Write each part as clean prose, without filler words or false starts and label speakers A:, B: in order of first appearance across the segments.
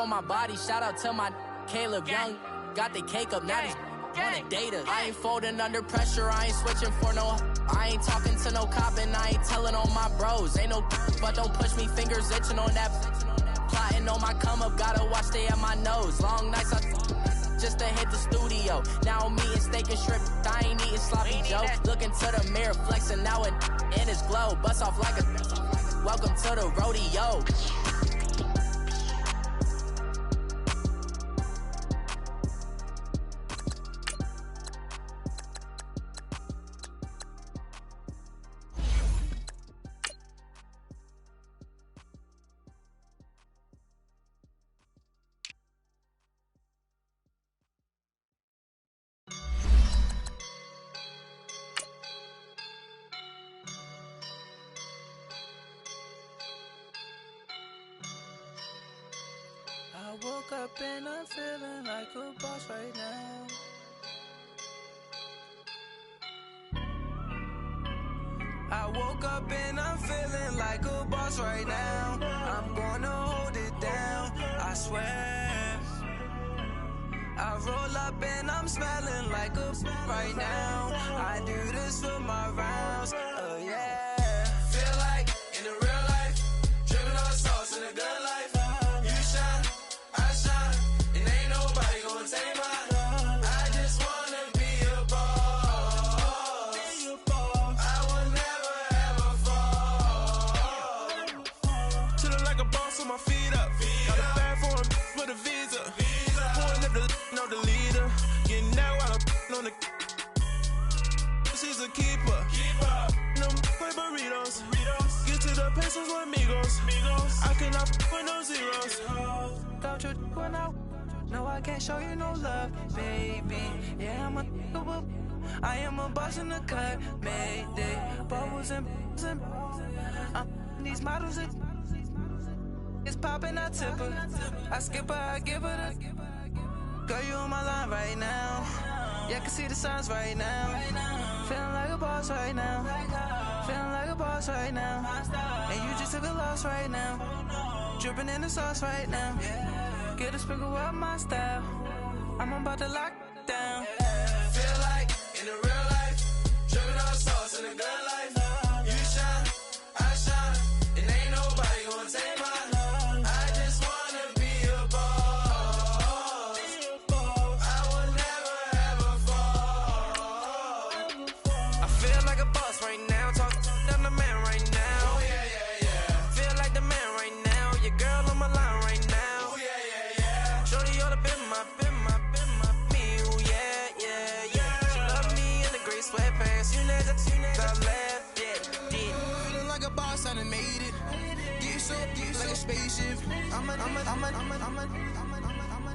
A: on my body. Shout out to my Caleb Young. Got the cake up, now these wanna date us. I ain't folding under pressure, I ain't switching for no. I ain't talking to no cop and I ain't telling on my bros. Ain't no but don't push me, fingers itching on that. Plotting on my come up, gotta watch stay at my nose. Long nights just to hit the studio. Now I'm eating steak and shrimp, I ain't eating sloppy joe. Looking to the mirror, flexing now it in his glow. Bust off like a welcome to the rodeo.
B: I woke up and I'm feeling like a boss right now. I woke up and I'm feeling like a boss right now. I'm gonna hold it down, I swear. I roll up and I'm smelling like a right now. I do this for my rounds, oh yeah. Feel like in the real life, dripping on sauce in a good life. You shine, I shine, and ain't nobody gonna take mine. I just wanna be a boss. I will never ever fall. Chillin' like a boss with my feet up. Got a bag for him with a visa. Pulling up the know the leader. Getting out while I'm on the. She's a keeper. No play burritos. Get to the pesos with amigos. I cannot with no zeros. Got your when out. No, I can't show you no love, baby. Yeah, I am a boss in the cut. Mayday. Bubbles and these models are. It's popping, I tip her. I skip her, I give her the. Girl, you on my line right now. Yeah, I can see the signs right now. Feeling like a boss right now. Feeling like a boss right now. And you just took a loss right now. Dripping in the sauce right now. Get a sprinkle up my style. I'm about to lock down. Feel like in the real life, dripping on sauce in a good life. You shine, I shine, and ain't nobody gonna take mine. I just wanna be a boss. I will never ever fall. I feel like a boss right now. Talk to the man right now. Oh yeah. Feel like the man right now. Your girl on my line right now. Oh yeah. Shorty ought to been my me. Oh yeah. She love me in the gray sweatpants. You never I left. Yeah. Feeling like a boss, I done made it. Get so like a spaceship.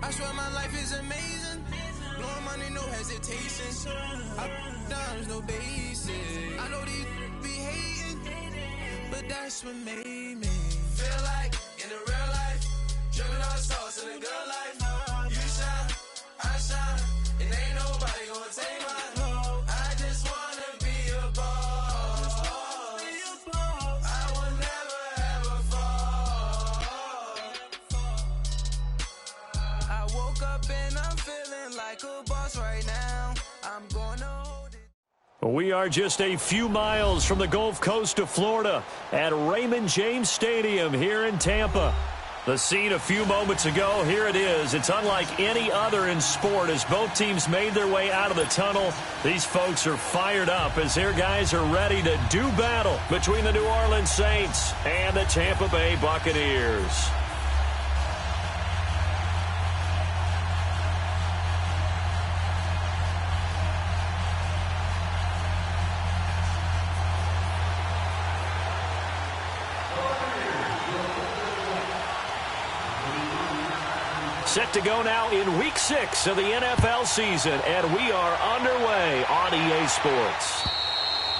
B: I swear my life is amazing. Blowing money, no hesitation. Up, downs, no basic. I know these be hating, but that's what made me. Feel like in the real life, dripping on sauce in a good life. You shine, I shine, and ain't nobody gonna take mine. I just wanna be a boss. I will never ever fall. I woke up and I'm feeling like a boss right now. I'm gonna hold it.
C: We are just a few miles from the Gulf Coast of Florida at Raymond James Stadium here in Tampa. The scene a few moments ago, here it is. It's unlike any other in sport as both teams made their way out of the tunnel. These folks are fired up as their guys are ready to do battle between the New Orleans Saints and the Tampa Bay Buccaneers. Set to go now in Week 6 of the NFL season, and we are underway on EA Sports.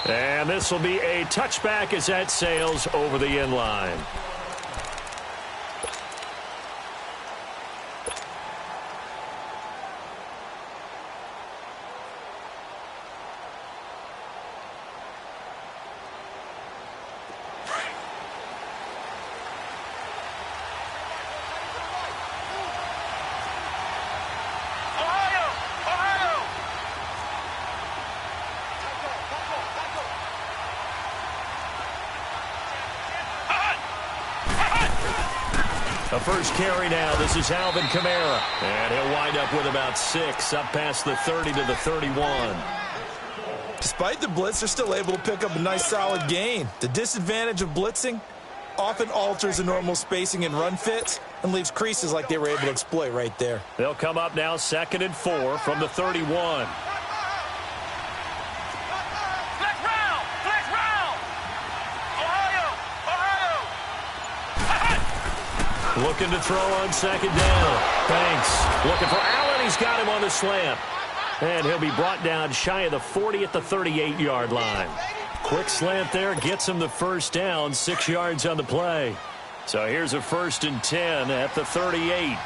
C: And this will be a touchback as that sails over the end line. first carry now. This is Alvin Kamara. And he'll wind up with about 6, up past the 30 to the 31.
D: Despite the blitz, they're still able to pick up a nice solid gain. The disadvantage of blitzing often alters the normal spacing and run fits and leaves creases like they were able to exploit right there.
C: They'll come up now 2nd and 4 from the 31. Looking to throw on 2nd down. Banks looking for Allen. He's got him on the slant. And he'll be brought down shy of the 40 at the 38-yard line. Quick slant there gets him the first down, 6 yards on the play. So here's a 1st and 10 at the 38.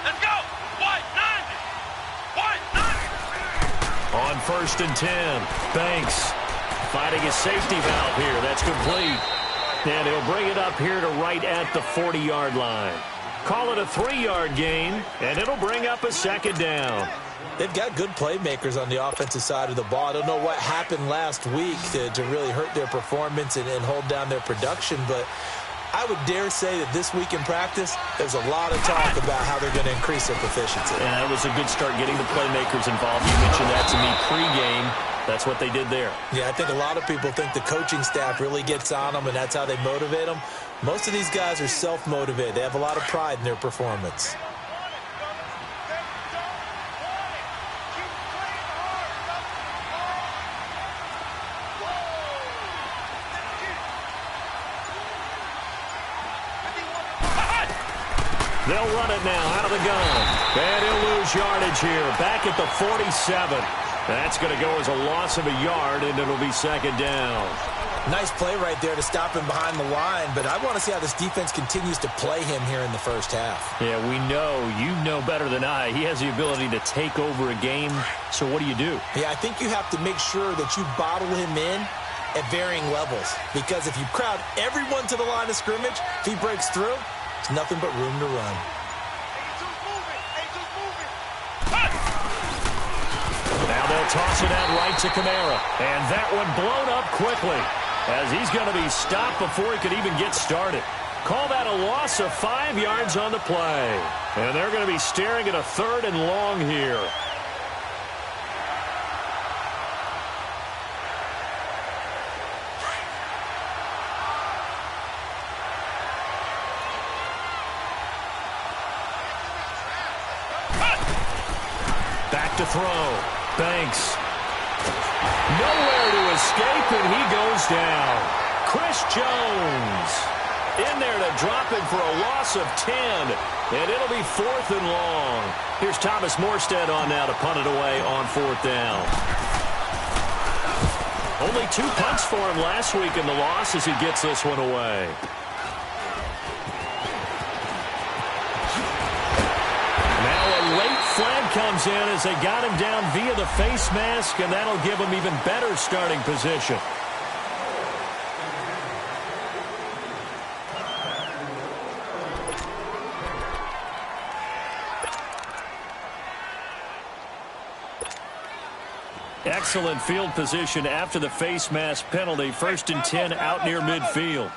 E: Let's go. White 90.
C: On 1st and 10, Banks fighting a safety valve here. That's complete. And he'll bring it up here to right at the 40-yard line. Call it a 3-yard gain, and it'll bring up a 2nd down.
D: They've got good playmakers on the offensive side of the ball. I don't know what happened last week to really hurt their performance and hold down their production, but I would dare say that this week in practice, there's a lot of talk about how they're going to increase their proficiency.
C: Yeah, that was a good start getting the playmakers involved. You mentioned that to me pregame. That's what they did there.
D: Yeah, I think a lot of people think the coaching staff really gets on them, and that's how they motivate them. Most of these guys are self-motivated. They have a lot of pride in their performance.
C: They'll run it now out of the gun. And he'll lose yardage here. Back at the 47. That's going to go as a loss of a yard, and it'll be 2nd down.
D: Nice play right there to stop him behind the line, but I want to see how this defense continues to play him here in the first half.
C: Yeah, we know. You know better than I. He has the ability to take over a game, so what do you do?
D: Yeah, I think you have to make sure that you bottle him in at varying levels, because if you crowd everyone to the line of scrimmage, if he breaks through, there's nothing but room to run.
C: Now they'll toss it out right to Kamara. And that one blown up quickly as he's going to be stopped before he could even get started. Call that a loss of 5 yards on the play. And they're going to be staring at a 3rd and long here. Back to throw. Banks. Nowhere to escape, and he goes down. Chris Jones in there to drop him for a loss of 10, and it'll be 4th and long. Here's Thomas Morstead on now to punt it away on 4th down. Only 2 punts for him last week in the loss as he gets this one away. Flag comes in as they got him down via the face mask, and that'll give him even better starting position. Excellent field position after the face mask penalty. 1st and 10 out near midfield.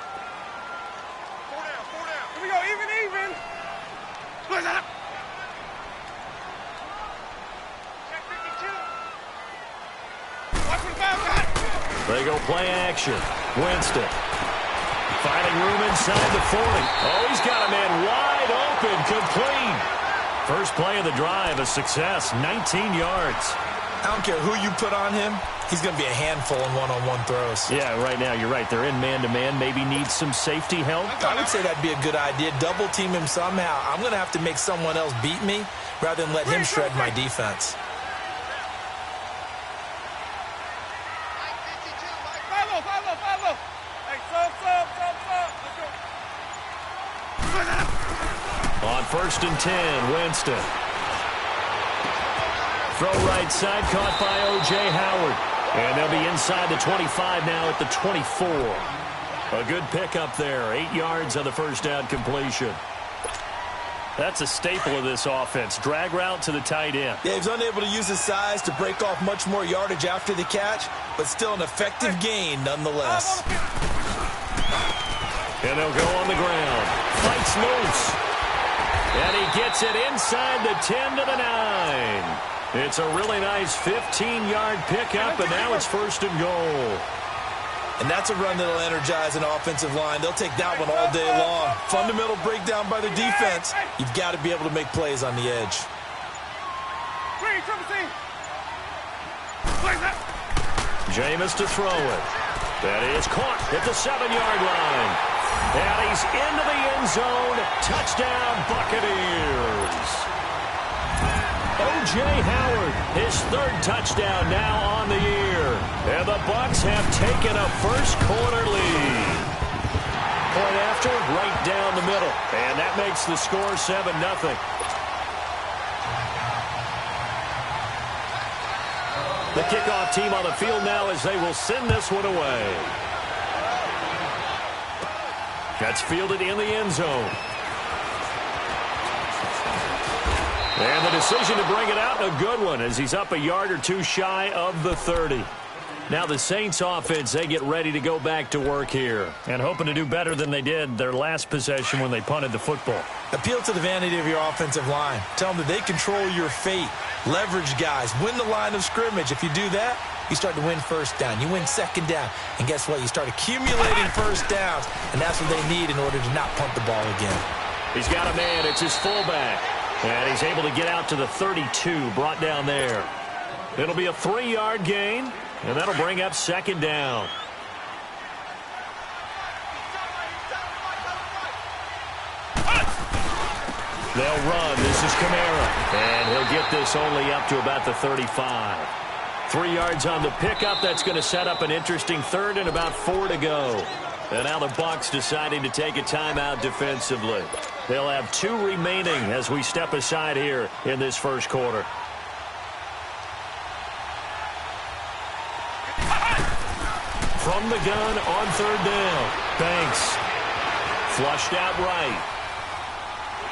E: Here we go, even. Split up.
C: They go play action. Winston. Finding room inside the 40. Oh, he's got a man wide open. Complete. First play of the drive, a success. 19 yards.
D: I don't care who you put on him. He's going to be a handful in one-on-one throws.
C: Yeah, right now you're right. They're in man-to-man. Maybe needs some safety help.
D: I would say that'd be a good idea. Double team him somehow. I'm going to have to make someone else beat me rather than let him shred my defense.
E: Follow. Hey,
C: On 1st and 10, Winston. Throw right side, caught by O.J. Howard. And they'll be inside the 25 now at the 24. A good pickup there. 8 yards on the first down completion. That's a staple of this offense. Drag route to the tight end.
D: Yeah, he's unable to use his size to break off much more yardage after the catch, but still an effective gain nonetheless.
C: And they'll go on the ground. Fights loose. And he gets it inside the 10 to the 9. It's a really nice 15-yard pickup, and now it's 1st and goal.
D: And that's a run that'll energize an offensive line. They'll take that one all day long. Fundamental breakdown by the defense. You've got to be able to make plays on the edge.
C: Jameis to throw it. That is caught at the 7-yard line. And he's into the end zone. Touchdown, Buccaneers. O.J. Howard, his 3rd touchdown now on the year. And the Bucs have taken a first-quarter lead. Point after, right down the middle. And that makes the score 7-0. The kickoff team on the field now as they will send this one away. That's fielded in the end zone. And the decision to bring it out, a good one, as he's up a yard or two shy of the 30. Now the Saints offense, they get ready to go back to work here and hoping to do better than they did their last possession when they punted the football.
D: Appeal to the vanity of your offensive line. Tell them that they control your fate. Leverage guys. Win the line of scrimmage. If you do that, you start to win first down. You win second down. And guess what? You start accumulating first downs. And that's what they need in order to not punt the ball again.
C: He's got a man. It's his fullback. And he's able to get out to the 32, brought down there. It'll be a 3-yard gain, and that'll bring up 2nd down. They'll run. This is Kamara. And he'll get this only up to about the 35. 3 yards on the pickup. That's going to set up an interesting 3rd and about 4 to go. And now the Bucs deciding to take a timeout defensively. They'll have 2 remaining as we step aside here in this first quarter. From the gun on 3rd down. Banks. Flushed out right.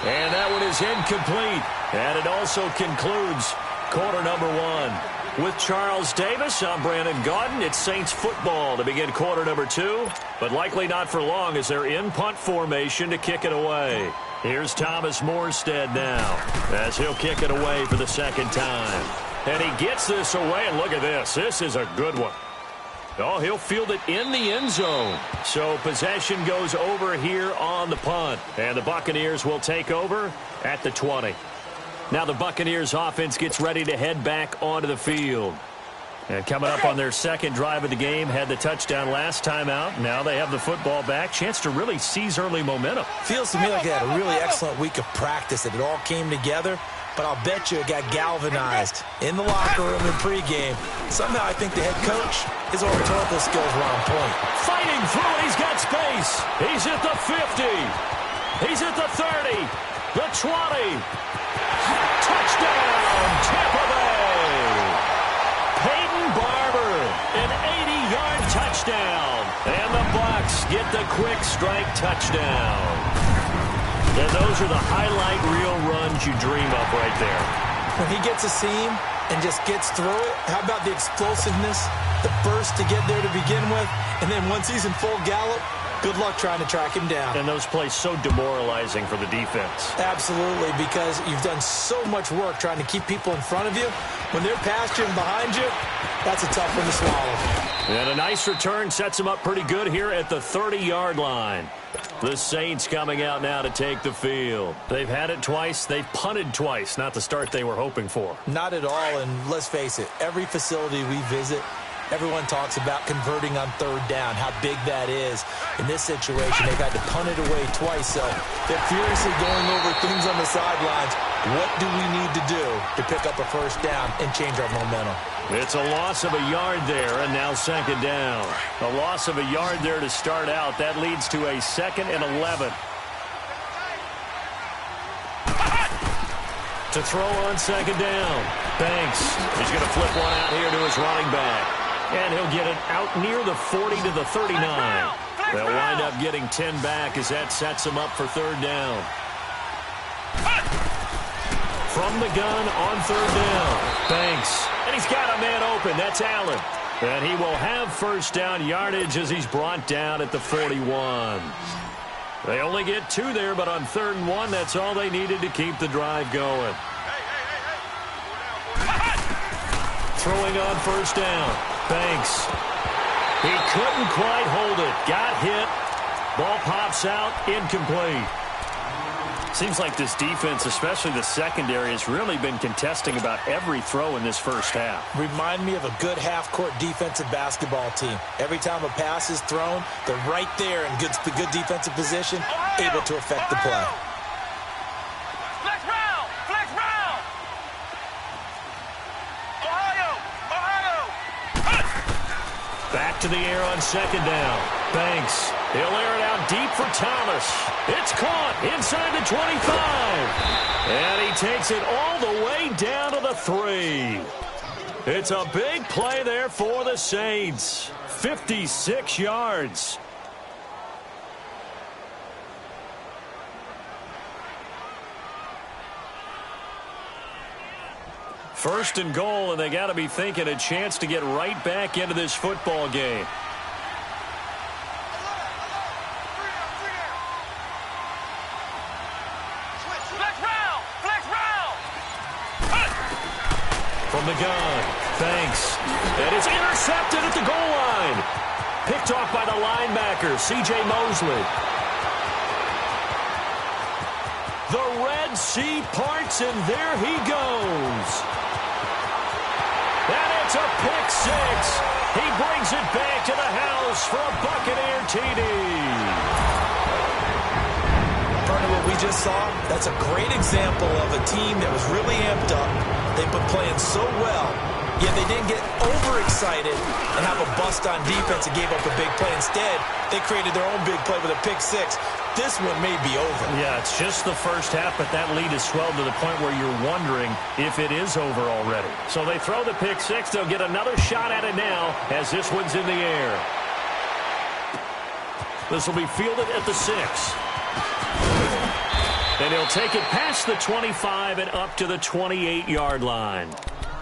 C: And that one is incomplete. And it also concludes quarter number 1. With Charles Davis, I'm Brandon Gaudin. It's Saints football to begin quarter number 2, but likely not for long as they're in punt formation to kick it away. Here's Thomas Morstead now as he'll kick it away for the 2nd time. And he gets this away, and look at this. This is a good one. Oh, he'll field it in the end zone. So possession goes over here on the punt, and the Buccaneers will take over at the 20. Now the Buccaneers offense gets ready to head back onto the field. And coming up on their 2nd drive of the game, had the touchdown last time out. Now they have the football back. Chance to really seize early momentum.
D: Feels to me like they had a really excellent week of practice, that it all came together. But I'll bet you it got galvanized in the locker room in pregame. Somehow I think the head coach, his oratorical skills were on point.
C: Fighting through it, he's got space. He's at the 50. He's at the 30. The 20. Touchdown, Tampa Bay. Peyton Barber, an 80-yard touchdown. And the Bucs get the quick strike touchdown. And those are the highlight reel runs you dream of right there.
D: When he gets a seam and just gets through it, how about the explosiveness, the burst to get there to begin with, and then once he's in full gallop, good luck trying to track him down.
C: And those plays so demoralizing for the defense.
D: Absolutely, because you've done so much work trying to keep people in front of you. When they're past you and behind you, that's a tough one to swallow.
C: And a nice return sets him up pretty good here at the 30-yard line. The Saints coming out now to take the field. They've had it twice. They've punted twice. Not the start they were hoping for.
D: Not at all, and let's face it, every facility we visit, everyone talks about converting on 3rd down, how big that is. In this situation, they've had to punt it away twice, so they're furiously going over things on the sidelines. What do we need to do to pick up a 1st down and change our momentum?
C: It's a loss of a yard there, and now 2nd down. A loss of a yard there to start out. That leads to a 2nd and 11. To throw on 2nd down. Banks. He's going to flip one out here to his running back. And he'll get it out near the 40 to the 39. They'll wind up getting 10 back as that sets him up for 3rd down. From the gun on 3rd down. Banks. And he's got a man open. That's Allen. And he will have first down yardage as he's brought down at the 41. They only get 2 there, but on 3rd and 1, that's all they needed to keep the drive going. Throwing on first down. Banks. He couldn't quite hold it. Got hit. Ball pops out. Incomplete. Seems like this defense, especially the secondary, has really been contesting about every throw in this first half.
D: Remind me of a good half-court defensive basketball team. Every time a pass is thrown, they're right there in good defensive position, able to affect the play.
E: Flex round! Flex round! Ohio!
C: Back to the air on 2nd down. Banks. He'll air it out deep for Thomas. It's caught inside the 25. And he takes it all the way down to the 3. It's a big play there for the Saints. 56 yards. First and goal, and they got to be thinking a chance to get right back into this football game. From the gun, Banks, and it's intercepted at the goal line. Picked off by the linebacker, C.J. Mosley. The Red Sea parts, and there he goes. And it's a pick 6. He brings it back to the house for a Buccaneer TD.
D: What we just saw, that's a great example of a team that was really amped up. They've been playing so well, yet they didn't get overexcited and have a bust on defense and gave up a big play. Instead, they created their own big play with a pick 6. This one may be over.
C: Yeah, it's just the first half, but that lead has swelled to the point where you're wondering if it is over already. So they throw the pick 6. They'll get another shot at it now as this one's in the air. This will be fielded at the 6. And he'll take it past the 25 and up to the 28-yard line.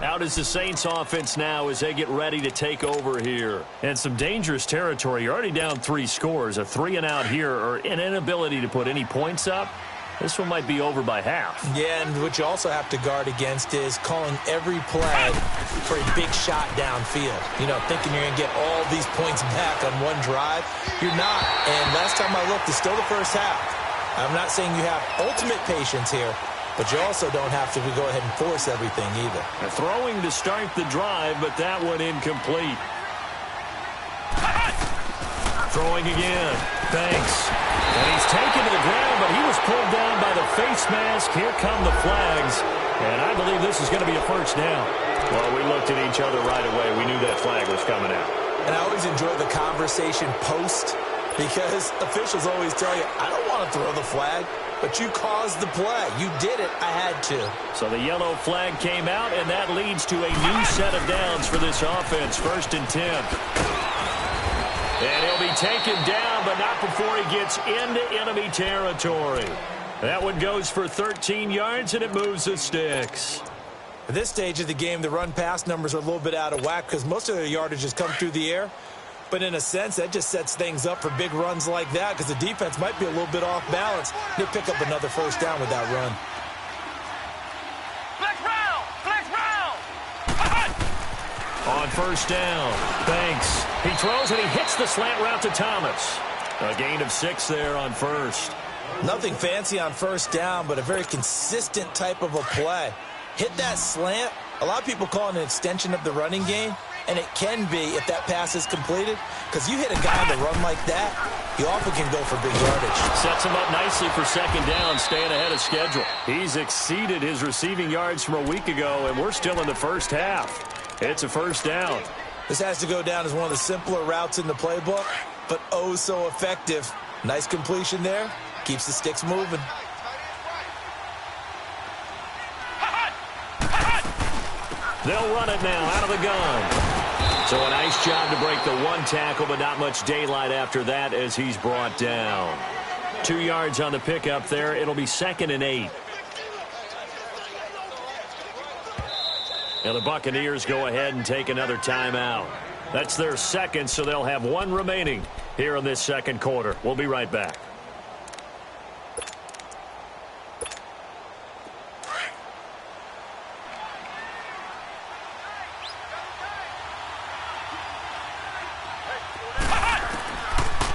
C: Out is the Saints offense now as they get ready to take over here. And some dangerous territory. You're already down 3 scores. A 3-and-out here or an inability to put any points up. This one might be over by half.
D: Yeah, and what you also have to guard against is calling every play for a big shot downfield. You know, thinking you're going to get all these points back on one drive. You're not. And last time I looked, it's still the first half. I'm not saying you have ultimate patience here, but you also don't have to go ahead and force everything either.
C: Throwing to start the drive, but that one incomplete. Throwing again. Banks. And he's taken to the ground, but he was pulled down by the face mask. Here come the flags. And I believe this is going to be a first down. Well, we looked at each other right away. We knew that flag was coming out.
D: And I always enjoy the conversation post, because officials always tell you, I don't want to throw the flag, but you caused the play. You did it. I had to.
C: So the yellow flag came out, and that leads to a new set of downs for this offense. 1st and 10. And he'll be taken down, but not before he gets into enemy territory. That one goes for 13 yards, and it moves the sticks.
D: At this stage of the game, the run-pass numbers are a little bit out of whack because most of their yardage has come through the air. But in a sense, that just sets things up for big runs like that because the defense might be a little bit off balance. They pick up another first down with that run.
E: Flex round! Flex round!
C: On first down, Banks. He throws and he hits the slant route to Thomas. A gain of 6 there on first.
D: Nothing fancy on first down, but a very consistent type of a play. Hit that slant. A lot of people call it an extension of the running game. And it can be if that pass is completed, because you hit a guy on the run like that, he often can go for big yardage.
C: Sets him up nicely for 2nd down, staying ahead of schedule. He's exceeded his receiving yards from a week ago, and we're still in the first half. It's a first down.
D: This has to go down as one of the simpler routes in the playbook, but oh so effective. Nice completion there. Keeps the sticks moving.
C: They'll run it now out of the gun. So a nice job to break the 1 tackle, but not much daylight after that as he's brought down. 2 yards on the pickup there. It'll be 2nd and 8. And the Buccaneers go ahead and take another timeout. That's their second, so they'll have one remaining here in this second quarter. We'll be right back.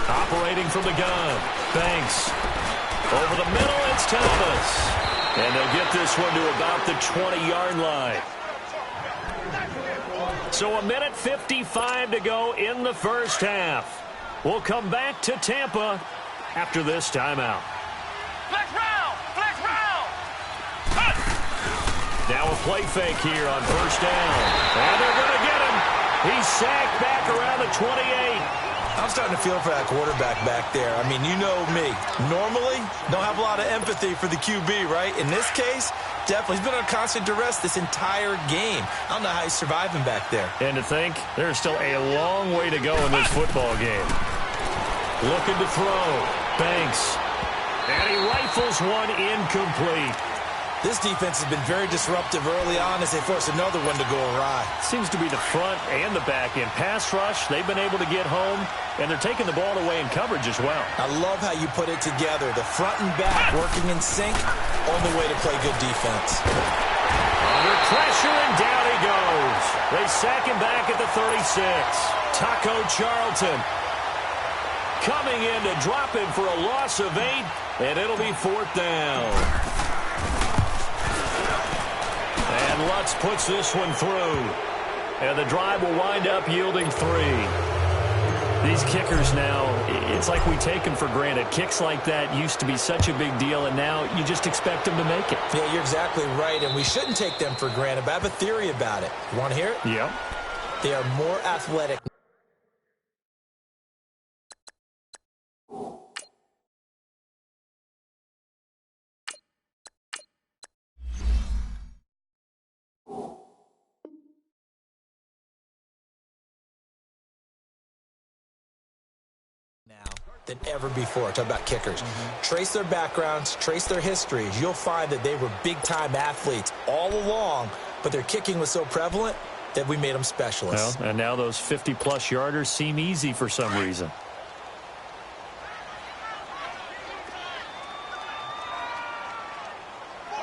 C: Operating from the gun. Banks. Over the middle, it's Thomas. And they'll get this one to about the 20-yard line. So 1:55 to go in the first half. We'll come back to Tampa after this timeout.
E: Flex round! Flex round!
C: Now a play fake here on first down. And they're going to get him. He's sacked back around the 28.
D: I'm starting to feel for that quarterback back there. I mean, you know me. Normally, don't have a lot of empathy for the QB, right? In this case, definitely. He's been on constant duress this entire game. I don't know how he's surviving back there.
C: And to think, there's still a long way to go in this football game. Looking to throw. Banks. And he rifles one incomplete.
D: This defense has been very disruptive early on as they force another one to go awry.
C: Seems to be the front and the back end. Pass rush, they've been able to get home, and they're taking the ball away in coverage as well.
D: I love how you put it together. The front and back working in sync, only way to play good defense.
C: Under pressure, and down he goes. They sack him back at the 36. Taco Charlton coming in to drop him for a loss of 8, and it'll be 4th down. And Lutz puts this one through. And the drive will wind up yielding 3. These kickers now, it's like we take them for granted. Kicks like that used to be such a big deal, and now you just expect them to make it.
D: Yeah, you're exactly right, and we shouldn't take them for granted, but I have a theory about it. You want to hear it?
C: Yeah.
D: They are more athletic. Than ever before. Talk about kickers. Trace their backgrounds, trace their histories. You'll find that they were big-time athletes all along, but their kicking was so prevalent that we made them specialists.
C: Well, and now those 50-plus yarders seem easy for some reason.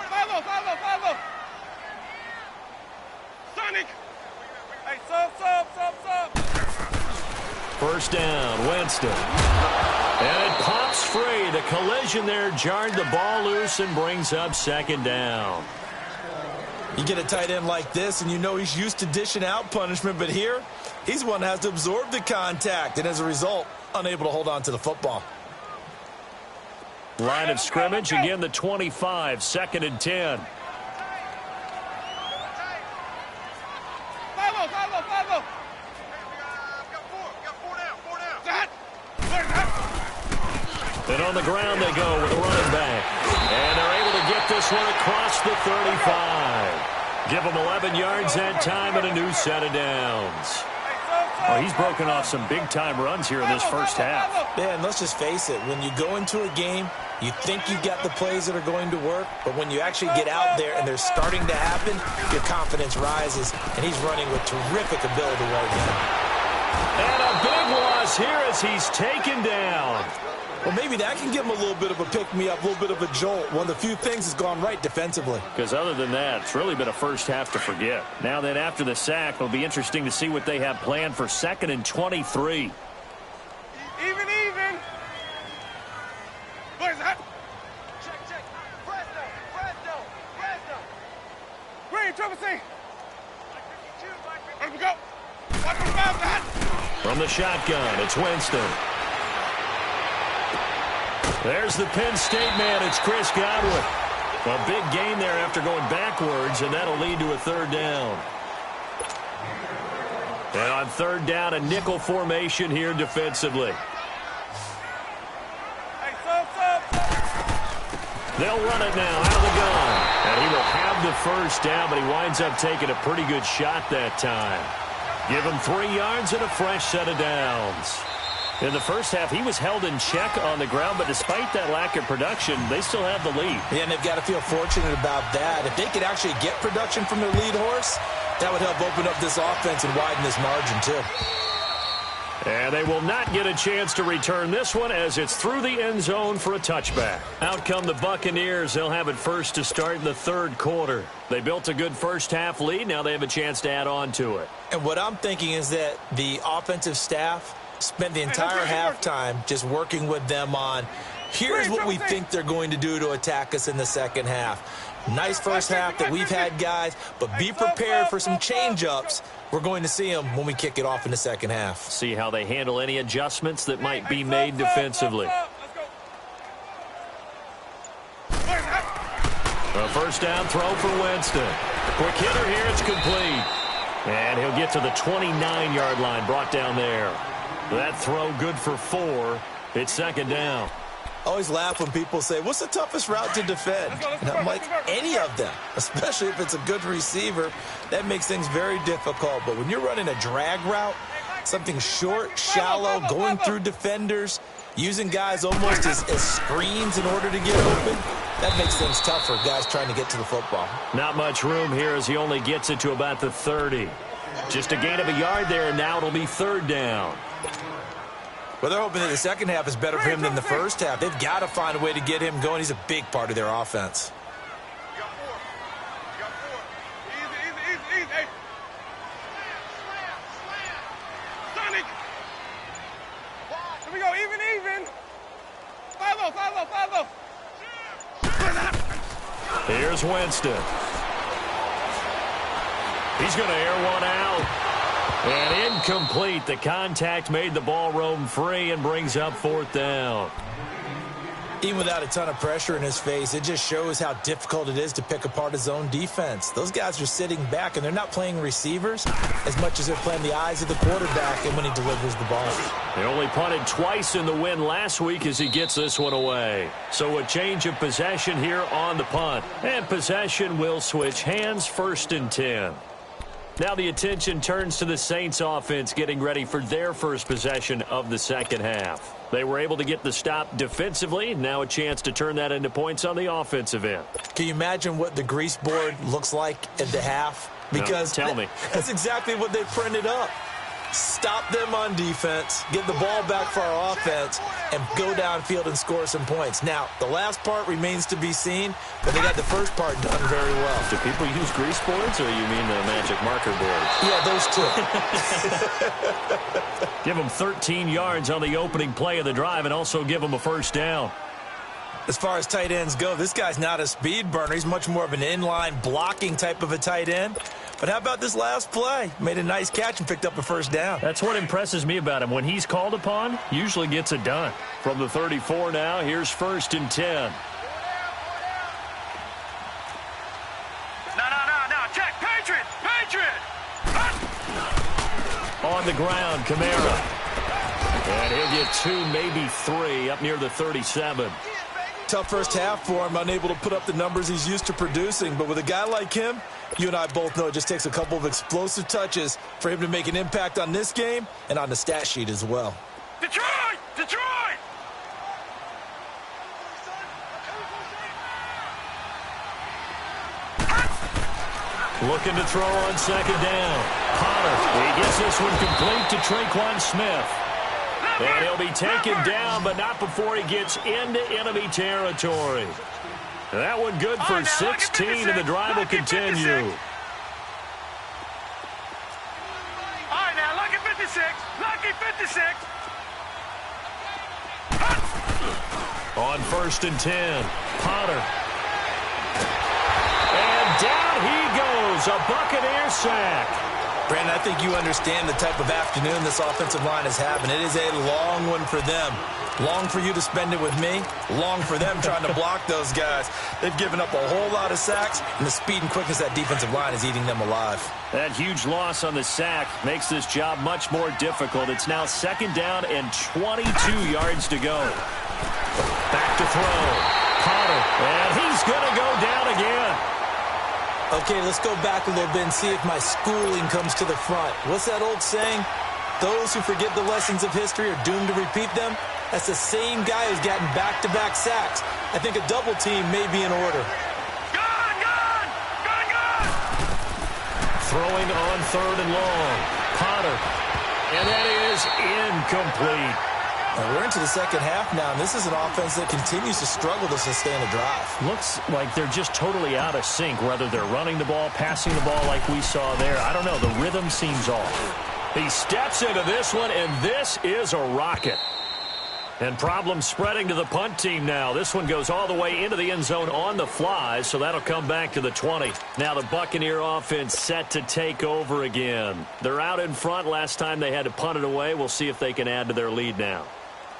E: Follow! Sonic! Hey, sub!
C: First down, Winston. And it pops free. The collision there jarred the ball loose and brings up 2nd down.
D: You get a tight end like this, and you know he's used to dishing out punishment, but here, he's one that has to absorb the contact, and as a result, unable to hold on to the football.
C: Line of scrimmage, again the 25, 2nd and 10.
E: Follow!
C: And on the ground they go with a running back. And they're able to get this one across the 35. Give them 11 yards that time and a new set of downs. Well, he's broken off some big-time runs here in this first half.
D: Yeah, and let's just face it. When you go into a game, you think you've got the plays that are going to work, but when you actually get out there and they're starting to happen, your confidence rises, and he's running with terrific ability right now.
C: And a big loss here as he's taken down.
D: Well, maybe that can give him a little bit of a pick-me-up, a little bit of a jolt. One of the few things has gone right defensively.
C: Because other than that, it's really been a first half to forget. Now then, after the sack, it'll be interesting to see what they have planned for 2nd and 23.
E: Even. Where's that? Check. Fresno. Green, Triple C. Let me go. Watch him bounce that.
C: From the shotgun, it's Winston. There's the Penn State man. It's Chris Godwin. A big gain there after going backwards, and that'll lead to a 3rd down. And on 3rd down, a nickel formation here defensively.
E: Hey, sub.
C: They'll run it now out of the gun. And he will have the first down, but he winds up taking a pretty good shot that time. Give him 3 yards and a fresh set of downs. In the first half, he was held in check on the ground, but despite that lack of production, they still have the lead.
D: Yeah, and they've got to feel fortunate about that. If they could actually get production from their lead horse, that would help open up this offense and widen this margin, too.
C: And they will not get a chance to return this one as it's through the end zone for a touchback. Out come the Buccaneers. They'll have it first to start in the third quarter. They built a good first-half lead. Now they have a chance to add on to it.
D: And what I'm thinking is that the offensive staff spent the entire halftime just working with them on, here's what we think they're going to do to attack us in the second half. Nice first half that we've had, guys, but be prepared for some change-ups. We're going to see them when we kick it off in the second half.
C: See how they handle any adjustments that might be made defensively. A first down throw for Winston. Quick hitter here, it's complete. And he'll get to the 29-yard line, brought down there. That throw good for 4. It's second down.
D: I always laugh when people say, what's the toughest route to defend? And I'm like, any of them, especially if it's a good receiver. That makes things very difficult. But when you're running a drag route, something short, shallow, going through defenders, using guys almost as screens in order to get open, that makes things tough for guys trying to get to the football.
C: Not much room here as he only gets it to about the 30. Just a gain of a yard there, and now it'll be third down.
D: Well, they're hoping that the second half is better for him than the first half. They've got to find a way to get him going. He's a big part of their offense.
E: You got 4. You got 4. Easy. Hey. Sonic. Here we go. Even. 5-0.
C: Here's Winston. He's going to air one out. And incomplete. The contact made the ball roam free and brings up fourth down.
D: Even without a ton of pressure in his face, it just shows how difficult it is to pick apart his own defense. Those guys are sitting back, and they're not playing receivers as much as they're playing the eyes of the quarterback and when he delivers the ball.
C: They only punted twice in the win last week as he gets this one away. So a change of possession here on the punt. And possession will switch hands, 1st and 10. Now the attention turns to the Saints offense getting ready for their first possession of the second half. They were able to get the stop defensively. Now a chance to turn that into points on the offensive end.
D: Can you imagine what the grease board looks like at the half? Because
C: no, tell me.
D: That's exactly what they printed up. Stop them on defense, get the ball back for our offense, and go downfield and score some points. Now, the last part remains to be seen, but they got the first part done very well.
C: Do people use grease boards, or you mean the magic marker boards?
D: Yeah, those two.
C: Give them 13 yards on the opening play of the drive and also give them a first down.
D: As far as tight ends go, this guy's not a speed burner. He's much more of an inline blocking type of a tight end. But how about this last play? Made a nice catch and picked up a first down.
C: That's what impresses me about him. When he's called upon, usually gets it done. From the 34 now, here's 1st and 10.
E: No. Check. Patriot.
C: On the ground, Kamara. And he'll get 2, maybe 3, up near the 37.
D: Tough first half for him, unable to put up the numbers he's used to producing. But with a guy like him, you and I both know it just takes a couple of explosive touches for him to make an impact on this game and on the stat sheet as well.
E: Detroit!
C: Looking to throw on second down. Potter, he gets this one complete to Traquan Smith. And he'll be taken down, but not before he gets into enemy territory. That one good for 16, and the drive will continue.
E: All right, now, lucky 56.
C: On 1st and 10, Potter. And down he goes, a Buccaneer sack.
D: Brandon, I think you understand the type of afternoon this offensive line is having. It is a long one for them. Long for you to spend it with me. Long for them trying to block those guys. They've given up a whole lot of sacks, and the speed and quickness of that defensive line is eating them alive.
C: That huge loss on the sack makes this job much more difficult. It's now second down and 22 yards to go. Back to throw. Potter, and he's going to go down again.
D: Okay, let's go back a little bit and see if my schooling comes to the front. What's that old saying? Those who forget the lessons of history are doomed to repeat them. That's the same guy who's gotten back-to-back sacks. I think a double team may be in order.
E: Gun!
C: Throwing on 3rd and long. Potter. And that is incomplete.
D: And we're into the second half now, and this is an offense that continues to struggle to sustain a drive.
C: Looks like they're just totally out of sync, whether they're running the ball, passing the ball like we saw there. I don't know. The rhythm seems off. He steps into this one, and this is a rocket. And problems spreading to the punt team now. This one goes all the way into the end zone on the fly, so that'll come back to the 20. Now the Buccaneer offense set to take over again. They're out in front. Last time they had to punt it away. We'll see if they can add to their lead now.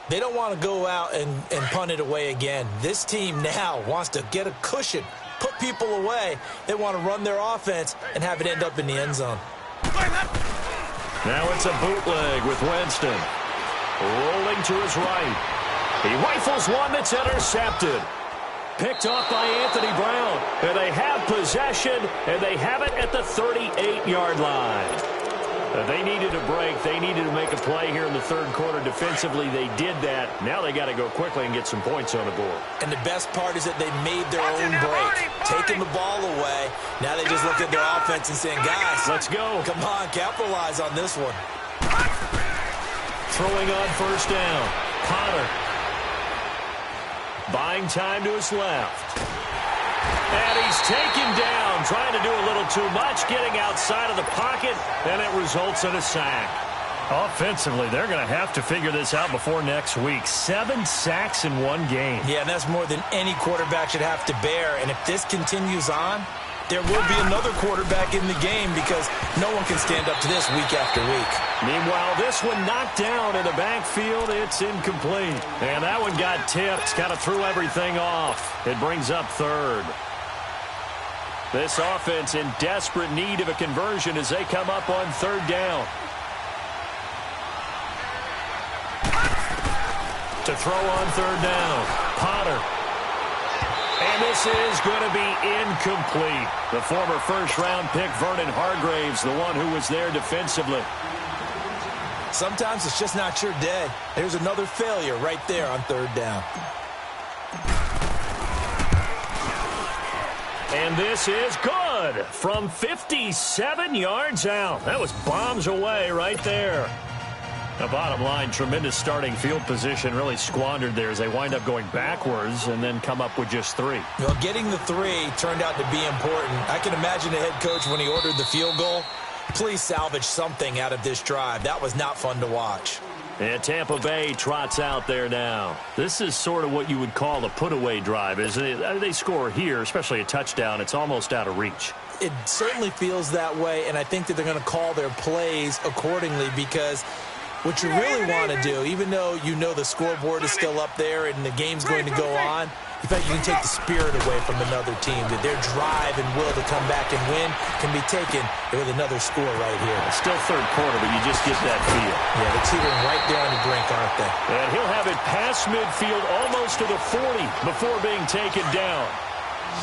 D: They don't want to go out and punt it away again. This team now wants to get a cushion, put people away. They want to run their offense and have it end up in the end zone.
C: Now it's a bootleg with Winston. Rolling to his right. He rifles one that's intercepted. Picked off by Anthony Brown. And they have possession, and they have it at the 38-yard line. They needed a break. They needed to make a play here in the third quarter. Defensively, they did that. Now they got to go quickly and get some points on the board.
D: And the best part is that they made their own break, taking the ball away. Now they just look at their offense and saying, guys,
C: let's go.
D: Come on, capitalize on this one.
C: Throwing on first down. Connor. Buying time to his left. And he's taken down, trying to do a little too much, getting outside of the pocket, and it results in a sack. Offensively, they're going to have to figure this out before next week. 7 sacks in one game.
D: Yeah, and that's more than any quarterback should have to bear. And if this continues on, there will be another quarterback in the game because no one can stand up to this week after week.
C: Meanwhile, this one knocked down in the backfield. It's incomplete. And that one got tipped, kind of threw everything off. It brings up third. This offense in desperate need of a conversion as they come up on third down. To throw on third down, Potter. And this is going to be incomplete. The former first-round pick, Vernon Hargraves, the one who was there defensively.
D: Sometimes it's just not your day. There's another failure right there on third down.
C: And this is good from 57 yards out. That was bombs away right there. The bottom line, tremendous starting field position, really squandered there as they wind up going backwards and then come up with just 3.
D: Well, getting the 3 turned out to be important. I can imagine the head coach when he ordered the field goal. Please salvage something out of this drive. That was not fun to watch.
C: And Tampa Bay trots out there now. This is sort of what you would call a put-away drive, isn't it? They score here, especially a touchdown. It's almost out of reach.
D: It certainly feels that way, and I think that they're going to call their plays accordingly because what you really want to do, even though you know the scoreboard is still up there and the game's going to go on, in fact, you can take the spirit away from another team, that their drive and will to come back and win can be taken with another score right here.
C: It's still third quarter, but you just get that feel.
D: Yeah, they're teetering right there on the brink, aren't they?
C: And he'll have it past midfield almost to the 40 before being taken down.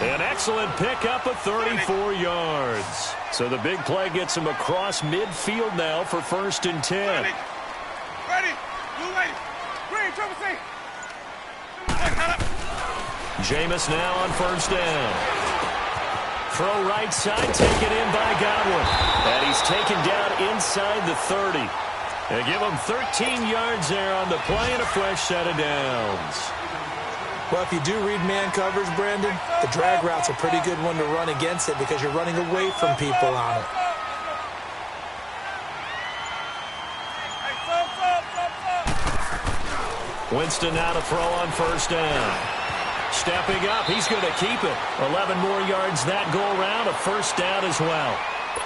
C: An excellent pickup of 34 yards. So the big play gets him across midfield now for 1st and 10.
E: Ready. Blue lady. Green, triple C.
C: Jameis now on first down. Throw right side, taken in by Godwin. And he's taken down inside the 30. They give him 13 yards there on the play and a fresh set of downs.
D: Well, if you do read man coverage, Brandon, the drag route's a pretty good one to run against it because you're running away from people on it.
C: Winston now to throw on first down. Stepping up, he's going to keep it. 11 more yards that go around, a first down as well.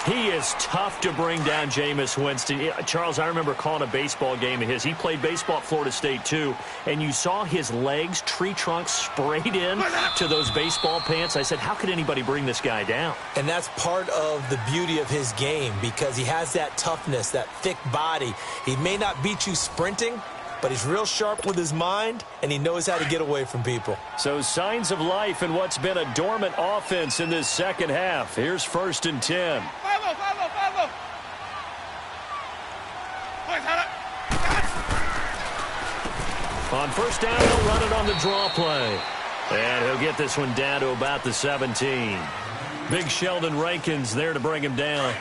C: He is tough to bring down, Jameis Winston. Charles, I remember calling a baseball game of his. He played baseball at Florida State, too, and you saw his legs, tree trunks sprayed in to those baseball pants. I said, how could anybody bring this guy down?
D: And that's part of the beauty of his game because he has that toughness, that thick body. He may not beat you sprinting, but he's real sharp with his mind, and he knows how to get away from people.
C: So signs of life in what's been a dormant offense in this second half. Here's 1st and 10.
E: Follow.
C: On first down, he'll run it on the draw play. And he'll get this one down to about the 17. Big Sheldon Rankins there to bring him down.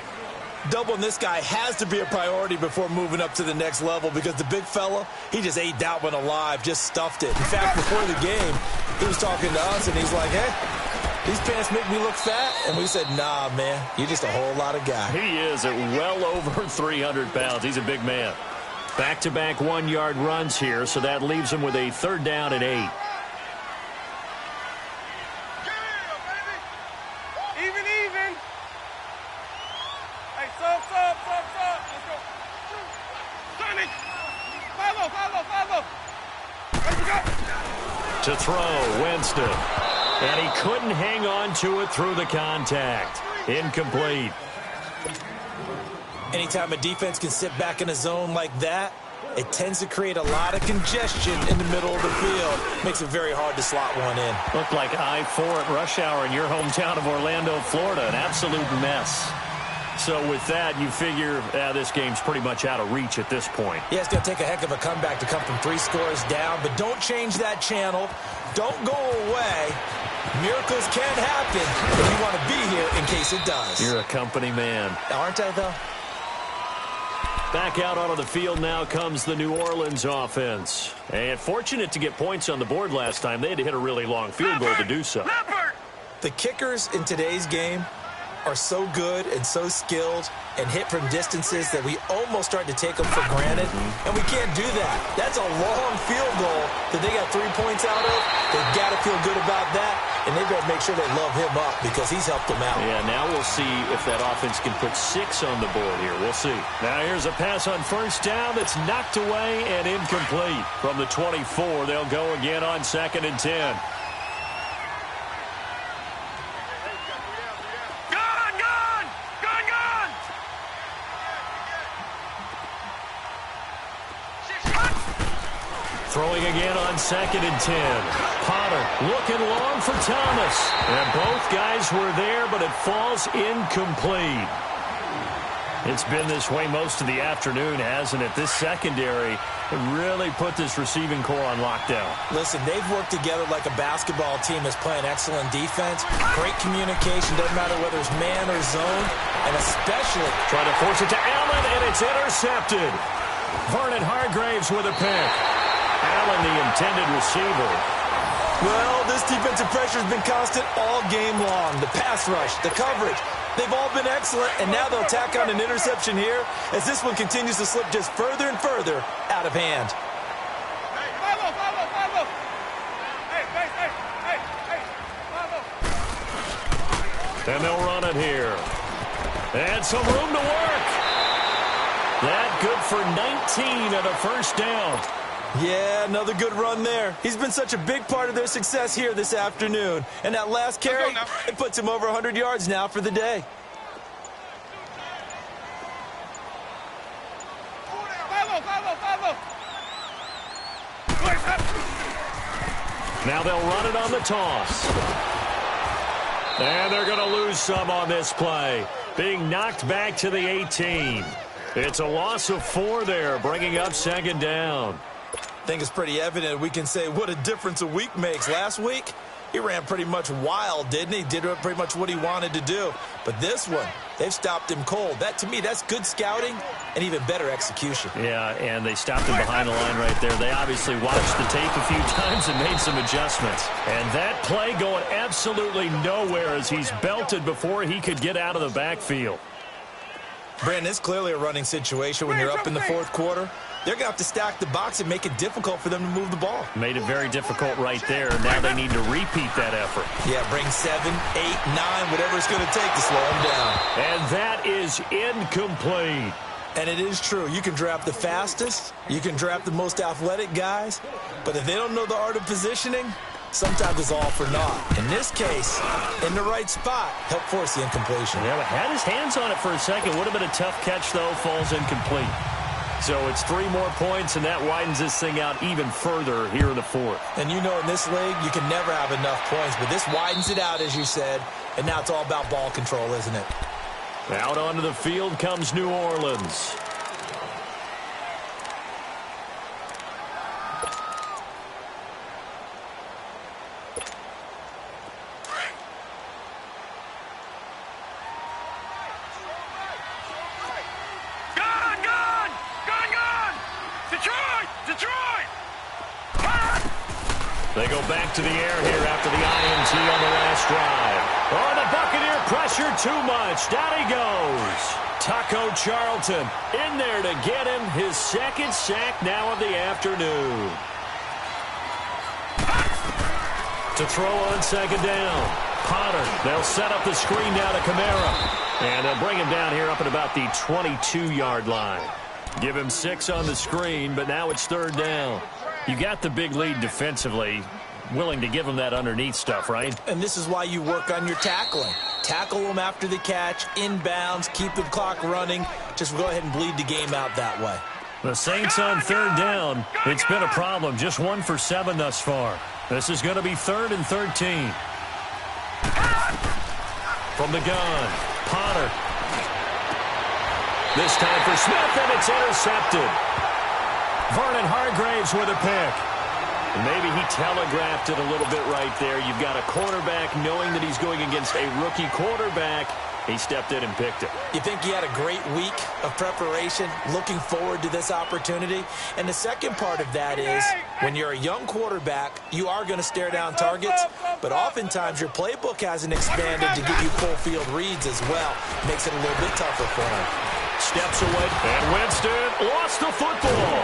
D: Doubling this guy has to be a priority before moving up to the next level because the big fella, he just ate that one alive, just stuffed it. In fact, before the game, he was talking to us, and he's like, hey, these pants make me look fat. And we said, nah, man, you're just a whole lot of guy.
C: He is at well over 300 pounds. He's a big man. Back-to-back one-yard runs here, so that leaves him with a 3rd down and 8. To throw, Winston. And he couldn't hang on to it through the contact. Incomplete.
D: Anytime a defense can sit back in a zone like that, it tends to create a lot of congestion in the middle of the field. Makes it very hard to slot one in.
C: Looked like I-4 at rush hour in your hometown of Orlando, Florida. An absolute mess. So with that, you figure this game's pretty much out of reach at this point.
D: Yeah, it's going to take a heck of a comeback to come from 3 scores down, but don't change that channel. Don't go away. Miracles can happen, but you want to be here in case it does.
C: You're a company man.
D: Aren't I, though?
C: Back out onto the field now comes the New Orleans offense. And fortunate to get points on the board last time. They had to hit a really long field goal to do so.
D: The kickers in today's game are so good and so skilled and hit from distances that we almost start to take them for granted, and we can't do that. That's a long field goal that they got 3 points out of. They've got to feel good about that, and they've got to make sure they love him up because he's helped them out.
C: Yeah, now we'll see if that offense can put 6 on the board here. We'll see. Now here's a pass on 1st down that's knocked away and incomplete. From the 24, they'll go again on 2nd and 10. Throwing again on 2nd and 10. Potter looking long for Thomas. And both guys were there, but it falls incomplete. It's been this way most of the afternoon, hasn't it? This secondary really put this receiving core on lockdown.
D: Listen, they've worked together like a basketball team that's playing excellent defense. Great communication, doesn't matter whether it's man or zone, and especially
C: trying to force it to Allen, and it's intercepted. Vernon Hargraves with a pick. Allen, the intended receiver.
D: Well, this defensive pressure has been constant all game long. The pass rush, the coverage, they've all been excellent, and now they'll tack on an interception here as this one continues to slip just further and further out of hand.
C: And they'll run it here. And some room to work. That good for 19 and a 1st down.
D: Yeah, another good run there. He's been such a big part of their success here this afternoon. And that last carry, it puts him over 100 yards now for the day.
C: Now they'll run it on the toss. And they're going to lose some on this play. Being knocked back to the 18. It's a loss of 4 there, bringing up 2nd down.
D: I think it's pretty evident we can say what a difference a week makes. Last week, he ran pretty much wild, didn't he? Did pretty much what he wanted to do. But this one, they've stopped him cold. That, to me, that's good scouting and even better execution.
C: Yeah, and they stopped him behind the line right there. They obviously watched the tape a few times and made some adjustments. And that play going absolutely nowhere as he's belted before he could get out of the backfield.
D: Brandon, it's clearly a running situation when you're up in the 4th quarter. They're going to have to stack the box and make it difficult for them to move the ball.
C: Made it very difficult right there. Now they need to repeat that effort.
D: Yeah, bring 7, 8, 9, whatever it's going to take to slow them down.
C: And that is incomplete.
D: And it is true. You can draft the fastest. You can draft the most athletic guys. But if they don't know the art of positioning, sometimes it's all for naught. In this case, in the right spot, help force the incompletion.
C: Yeah, but had his hands on it for a second. Would have been a tough catch, though. Falls incomplete. So it's 3 more points, and that widens this thing out even further here in the 4th.
D: And you know in this league, you can never have enough points, but this widens it out, as you said, and now it's all about ball control, isn't it?
C: Out onto the field comes New Orleans. They go back to the air here after the INT on the last drive. Oh, the Buccaneer pressure too much. Down he goes. Taco Charlton in there to get him his second sack now of the afternoon. To throw on second down. Potter, they'll set up the screen down to Kamara. And they'll bring him down here up at about the 22-yard line. Give him 6 on the screen, but now it's third down. You got the big lead defensively. Willing to give him that underneath stuff, right?
D: And this is why you work on your tackling. Tackle them after the catch, inbounds, keep the clock running. Just go ahead and bleed the game out that way.
C: The Saints on third down. It's been a problem. Just 1 for 7 thus far. This is going to be 3rd and 13. From the gun, Potter. This time for Smith, and it's intercepted. Vernon Hargraves with a pick. And maybe he telegraphed it a little bit right there. You've got a quarterback knowing that he's going against a rookie quarterback. He stepped in and picked it.
D: You think he had a great week of preparation, looking forward to this opportunity? And the second part of that is, when you're a young quarterback, you are going to stare down targets, but oftentimes your playbook hasn't expanded to give you full field reads as well. Makes it a little bit tougher for him.
C: Steps away, and Winston lost the football.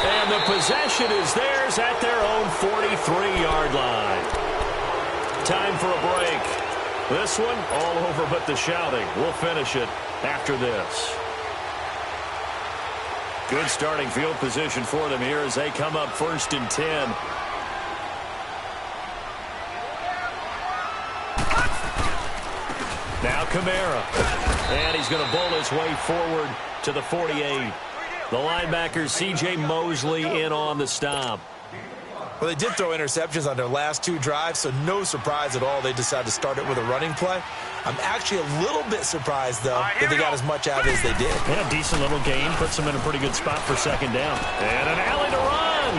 C: And the possession is theirs at their own 43-yard line. Time for a break. This one, all over but the shouting. We'll finish it after this. Good starting field position for them here as they come up 1st and 10. Now Kamara. And he's going to bowl his way forward to the 48. The linebacker, C.J. Mosley, in on the stop.
D: Well, they did throw interceptions on their last 2 drives, so no surprise at all they decided to start it with a running play. I'm actually a little bit surprised, though, that they got as much out of it as they did.
C: Yeah, decent little gain. Puts them in a pretty good spot for second down. And an alley to run.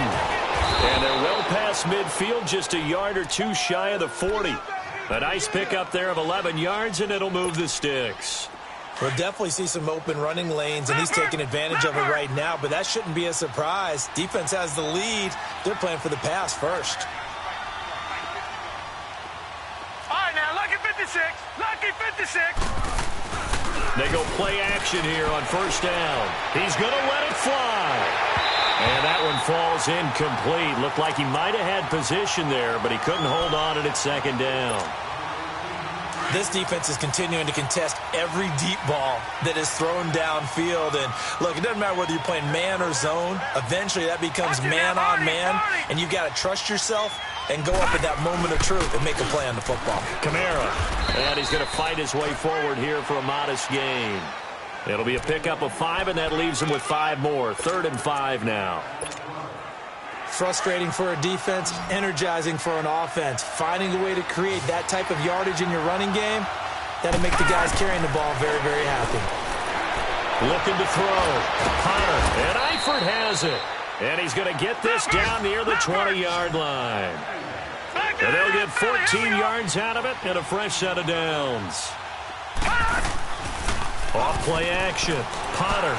C: And they're well past midfield, just a yard or 2 shy of the 40. A nice pickup there of 11 yards, and it'll move the sticks.
D: We'll definitely see some open running lanes, and he's taking advantage of it right now, but that shouldn't be a surprise. Defense has the lead. They're playing for the pass first.
E: All right, now, lucky 56. Lucky 56.
C: They go play action here on first down. He's going to let it fly. And that one falls incomplete. Looked like he might have had position there, but he couldn't hold on at second down.
D: This defense is continuing to contest every deep ball that is thrown downfield. And, look, it doesn't matter whether you're playing man or zone. Eventually, that becomes man-on-man, and you've got to trust yourself and go up at that moment of truth and make a play on the football.
C: Kamara, and he's going to fight his way forward here for a modest gain. It'll be a pickup of 5, and that leaves him with 5 more. 3rd and 5 now.
D: Frustrating for a defense, energizing for an offense. Finding a way to create that type of yardage in your running game, that'll make the guys carrying the ball very, very happy.
C: Looking to throw. Potter, and Eifert has it. And he's going to get this down near the 20-yard line. And they'll get 14 yards out of it and a fresh set of downs. Off play action. Potter.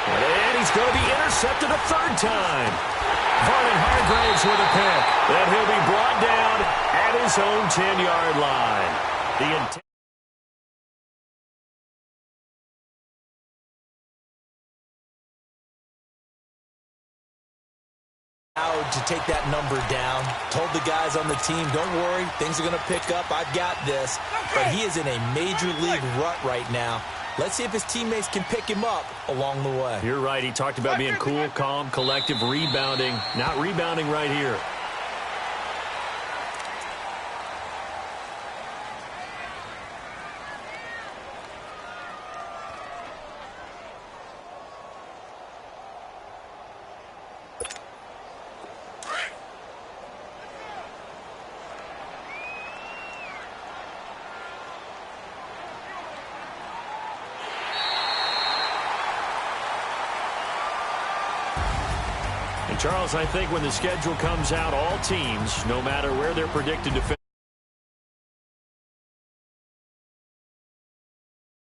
C: And he's going to be intercepted a 3rd time. Vernon Hargraves with a pick. And he'll be brought down at his own 10-yard line.
D: To take that number down. Told the guys on the team, don't worry, things are going to pick up. I've got this. But he is in a major league rut right now. Let's see if his teammates can pick him up along the way.
C: You're right. He talked about being cool, calm, collective, rebounding. Not rebounding right here. Charles, I think when the schedule comes out, all teams, no matter where they're predicted to finish,